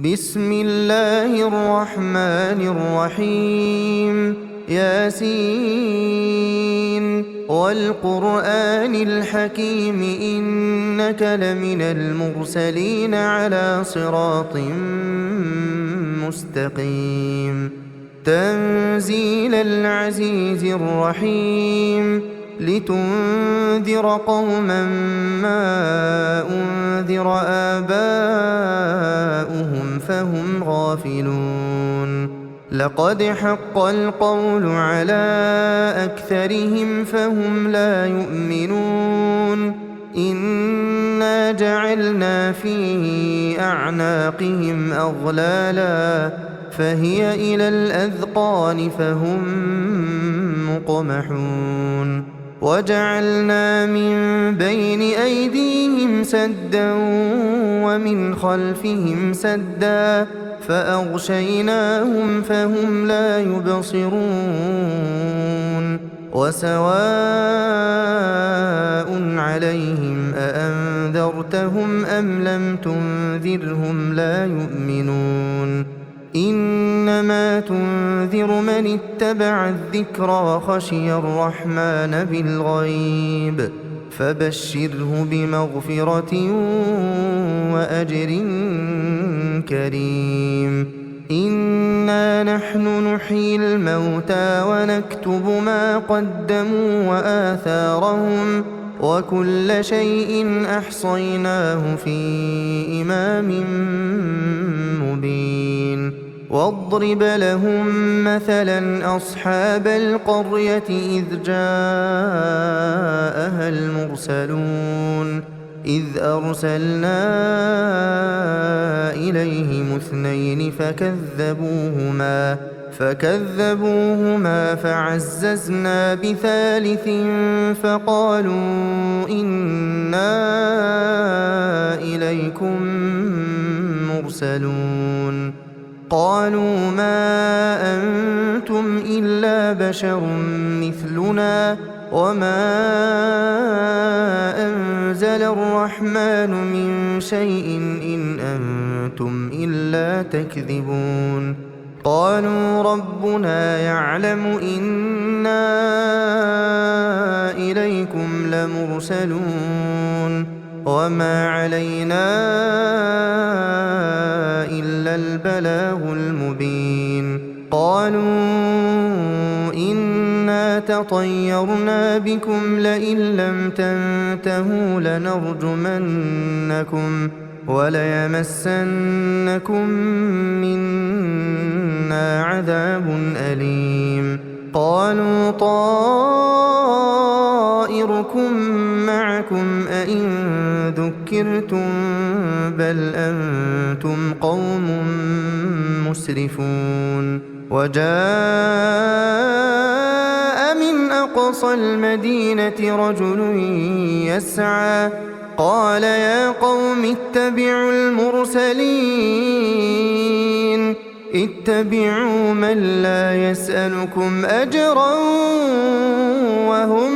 بسم الله الرحمن الرحيم ياسين والقرآن الحكيم إنك لمن المرسلين على صراط مستقيم تنزيل العزيز الرحيم لتنذر قوما ما أنذر آباؤهم فهم غافلون لقد حق القول على أكثرهم فهم لا يؤمنون إنا جعلنا في أعناقهم أغلالا فهي إلى الأذقان فهم مقمحون وجعلنا من بين أيديهم سدا ومن خلفهم سدا فأغشيناهم فهم لا يبصرون وسواء عليهم أأنذرتهم أم لم تنذرهم لا يؤمنون إنما تنذر من اتبع الذكر وخشي الرحمن بالغيب فبشره بمغفرة وأجر كريم إنا نحن نحيي الموتى ونكتب ما قدموا وآثارهم وكل شيء أحصيناه في إمام مبين واضرب لهم مثلا أصحاب القرية إذ جاءها المرسلون إذ أرسلنا إليهم اثنين فكذبوهما فعززنا بثالث فقالوا إنا إليكم مرسلون قالوا ما أنتم إلا بشر مثلنا وما أنزل الرحمن من شيء إن أنتم إلا تكذبون قالوا ربنا يعلم إنا إليكم لمرسلون وما علينا إلا البلاغ المبين قالوا إنا تطيرنا بكم لئن لم تنتهوا لنرجمنكم وليمسنكم منا عذاب أليم قالوا طائركم معكم أئن ذكرتم بل أنتم قوم مسرفون وجاء من أقصى المدينة رجل يسعى قال يا قوم اتبعوا المرسلين اتبعوا من لا يسألكم أجرا وهم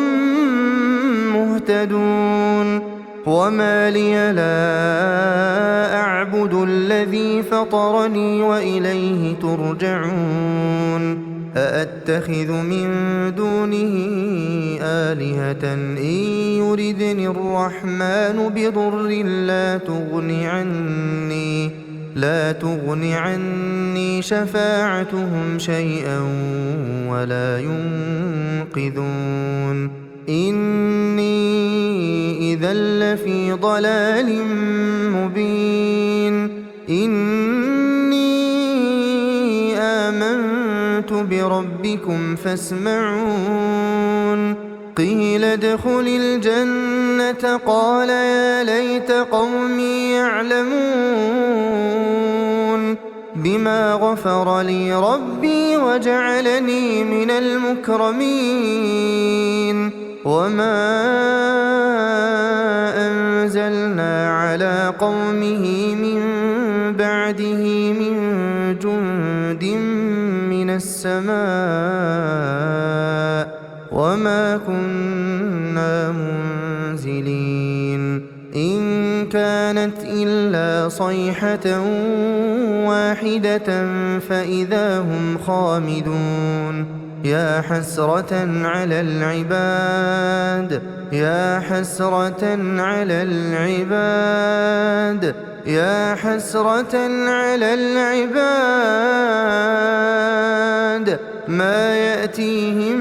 مهتدون وما لي لا أعبد الذي فطرني وإليه ترجعون أأتخذ من دونه آلهة إن يردني الرحمن بضر لا تغن عني شفاعتهم شيئا ولا ينقذون إني إذا لفي ضلال مبين إني آمنت بربكم فاسمعون قيل ادخل الجنة قال يا ليت قومي يعلمون بما غفر لي ربي وجعلني من المكرمين وما أنزلنا على قومه من بعده من جند من السماء وما كنا منزلين إن كان كانت إلا صيحة واحدة فإذا هم خامدون يا حسرة على العباد يا حسرة على العباد يا حسرة على العباد ما يأتيهم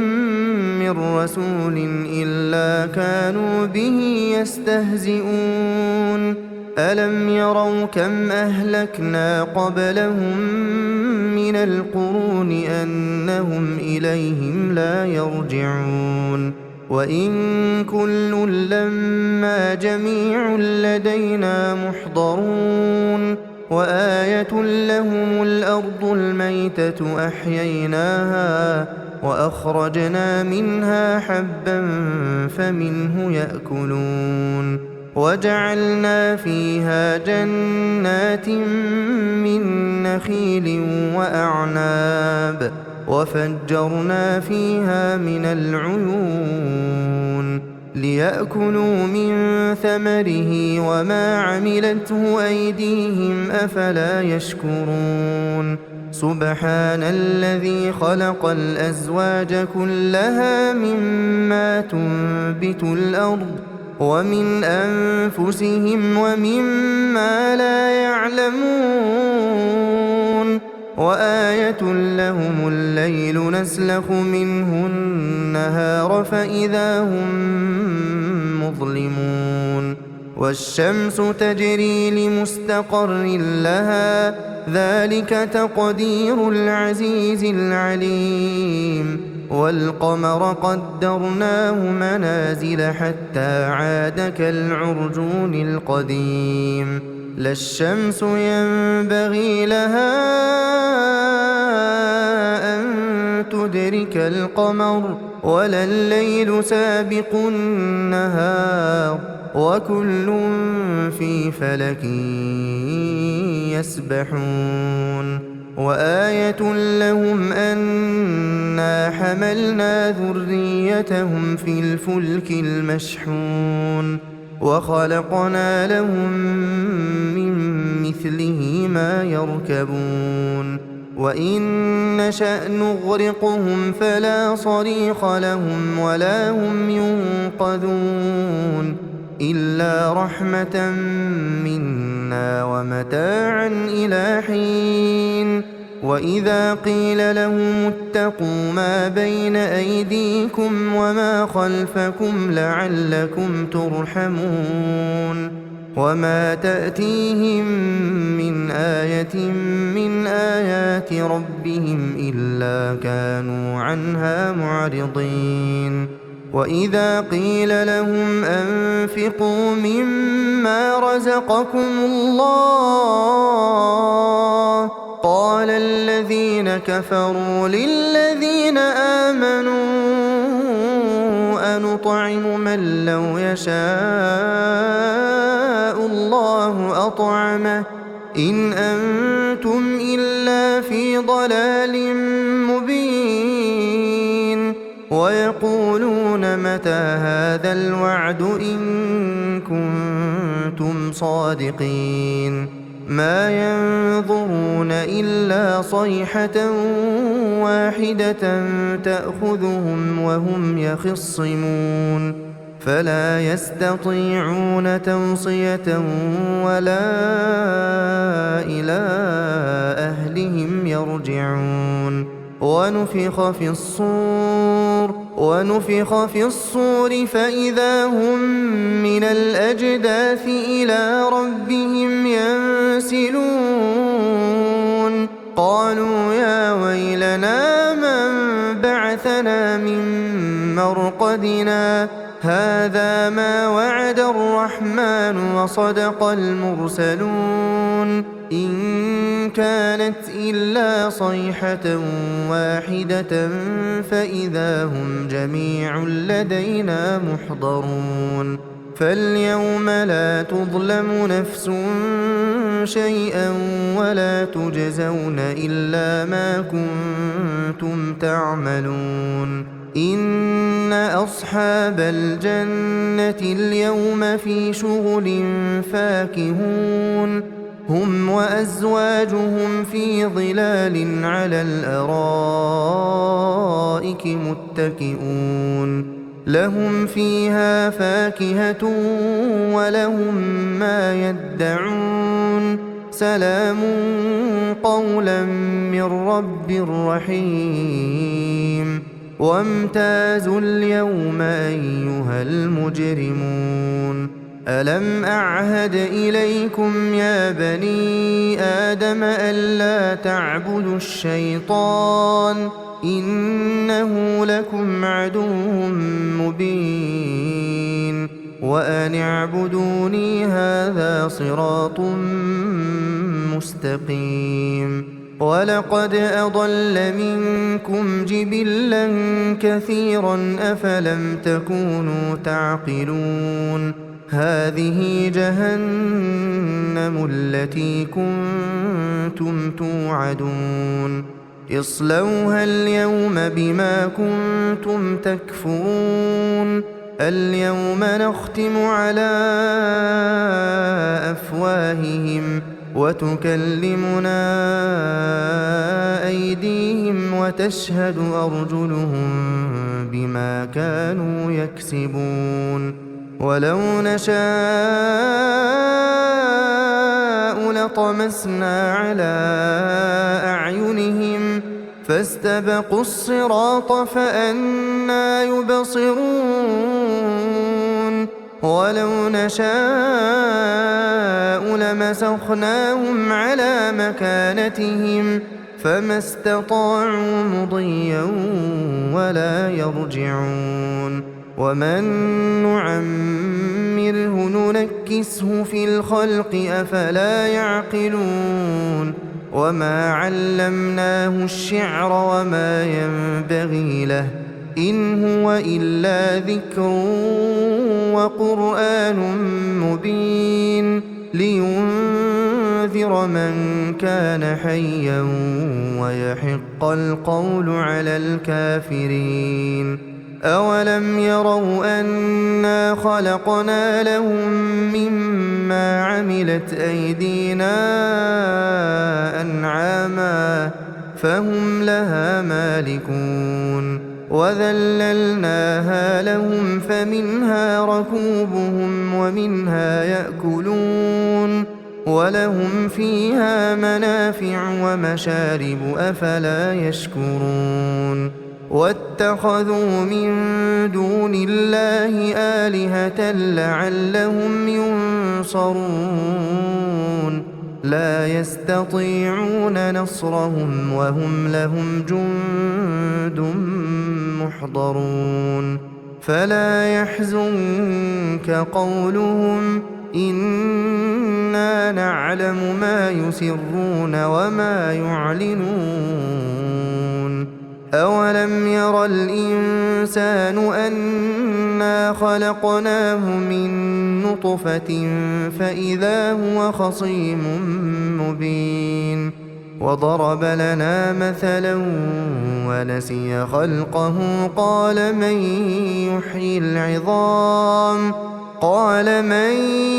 من رسول إلا كانوا به يستهزئون ألم يروا كم أهلكنا قبلهم من القرون أنهم إليهم لا يرجعون وإن كل لما جميع لدينا محضرون وآية لهم الأرض الميتة أحييناها وأخرجنا منها حبا فمنه يأكلون وجعلنا فيها جنات من نخيل وأعناب وفجرنا فيها من العيون ليأكلوا من ثمره وما عملته أيديهم أفلا يشكرون سبحان الذي خلق الأزواج كلها مما تنبت الأرض ومن أنفسهم ومما لا يعلمون وآية لهم الليل نسلخ منه النهار فإذا هم مظلمون والشمس تجري لمستقر لها ذلك تقدير العزيز العليم والقمر قدرناه منازل حتى عاد كالعرجون القديم لا الشمس ينبغي لها أن تدرك القمر ولا الليل سابق النهار وكل في فلك يسبحون وآية لهم أنا حملنا ذريتهم في الفلك المشحون وخلقنا لهم من مثله ما يركبون وإن نشأ نغرقهم فلا صريخ لهم ولا هم ينقذون إلا رحمة منا ومتاعا إلى حين وإذا قيل لهم اتقوا ما بين أيديكم وما خلفكم لعلكم ترحمون وما تأتيهم من آية من آيات ربهم إلا كانوا عنها معرضين وإذا قيل لهم أنفقوا مما رزقكم الله قال الذين كفروا للذين آمنوا أنطعم من لو يشاء الله أطعمه إن أنتم إلا في ضلال مبين ويقولون متى هذا الوعد إن كنتم صادقين ما ينظرون إلا صيحة واحدة تأخذهم وهم يخصمون فلا يستطيعون توصية ولا إلى أهلهم يرجعون ونفخ في الصور فإذا هم من الأجداث إلى ربهم ينسلون قالوا يا ويلنا من بعثنا من مرقدنا هذا ما وعد الرحمن وصدق المرسلون إن كانت إلا صيحة واحدة فإذا هم جميع لدينا محضرون فاليوم لا تظلم نفس شيئا ولا تجزون إلا ما كنتم تعملون إن أصحاب الجنة اليوم في شغل فاكهون هم وأزواجهم في ظلال على الأرائك متكئون لهم فيها فاكهة ولهم ما يدعون سلام قولا من رب رحيم وامتازوا اليوم أيها المجرمون ألم أعهد إليكم يا بني آدم ألا تعبدوا الشيطان إنه لكم عدو مبين وأن اعبدوني هذا صراط مستقيم ولقد أضل منكم جبلا كثيرا أفلم تكونوا تعقلون هذه جهنم التي كنتم توعدون اصلوها اليوم بما كنتم تكفرون اليوم نختم على أفواههم وتكلمنا أيديهم وتشهد أرجلهم بما كانوا يكسبون ولو نشاء لطمسنا على أعينهم فاستبقوا الصراط فأنى يبصرون ولو نشاء لمسخناهم على مكانتهم فما استطاعوا مضيا ولا يرجعون ومن نعمره ننكسه في الخلق أفلا يعقلون وما علمناه الشعر وما ينبغي له إن هو إلا ذكر وقرآن مبين لينذر من كان حيا ويحق القول على الكافرين أولم يروا أنا خلقنا لهم مما عملت أيدينا أنعاما فهم لها مالكون وذللناها لهم فمنها ركوبهم ومنها يأكلون ولهم فيها منافع ومشارب أفلا يشكرون واتخذوا من دون الله آلهة لعلهم ينصرون لا يستطيعون نصرهم وهم لهم جند محضرون فلا يحزنك قولهم إنا نعلم ما يسرون وما يعلنون أولم ير الإنسان أنا خلقناه من نطفة فإذا هو خصيم مبين وضرب لنا مثلا ونسي خلقه قال من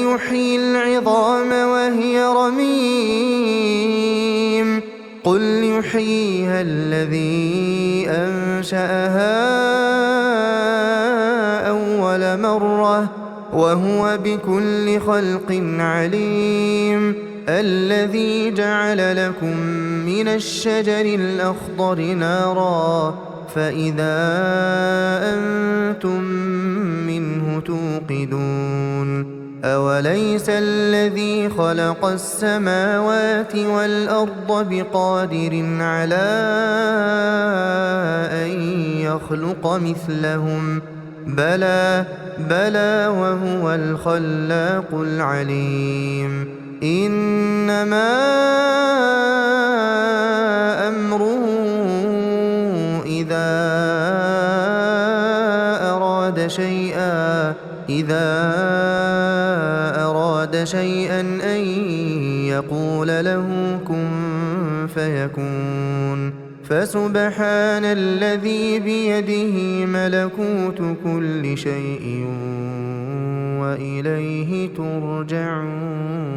يحيي العظام وهي رميم قل يحييها الذي أنشأها أول مرة وهو بكل خلق عليم الذي جعل لكم من الشجر الأخضر نارا فإذا أنتم منه توقدون أوليس الذي خلق السماوات والأرض بقادر على أن يخلق مثلهم بلى وهو الخلاق العليم إنما أمره إذا أراد شيئا أن يقول له كن فيكون فسبحان الذي بيده ملكوت كل شيء وإليه ترجعون.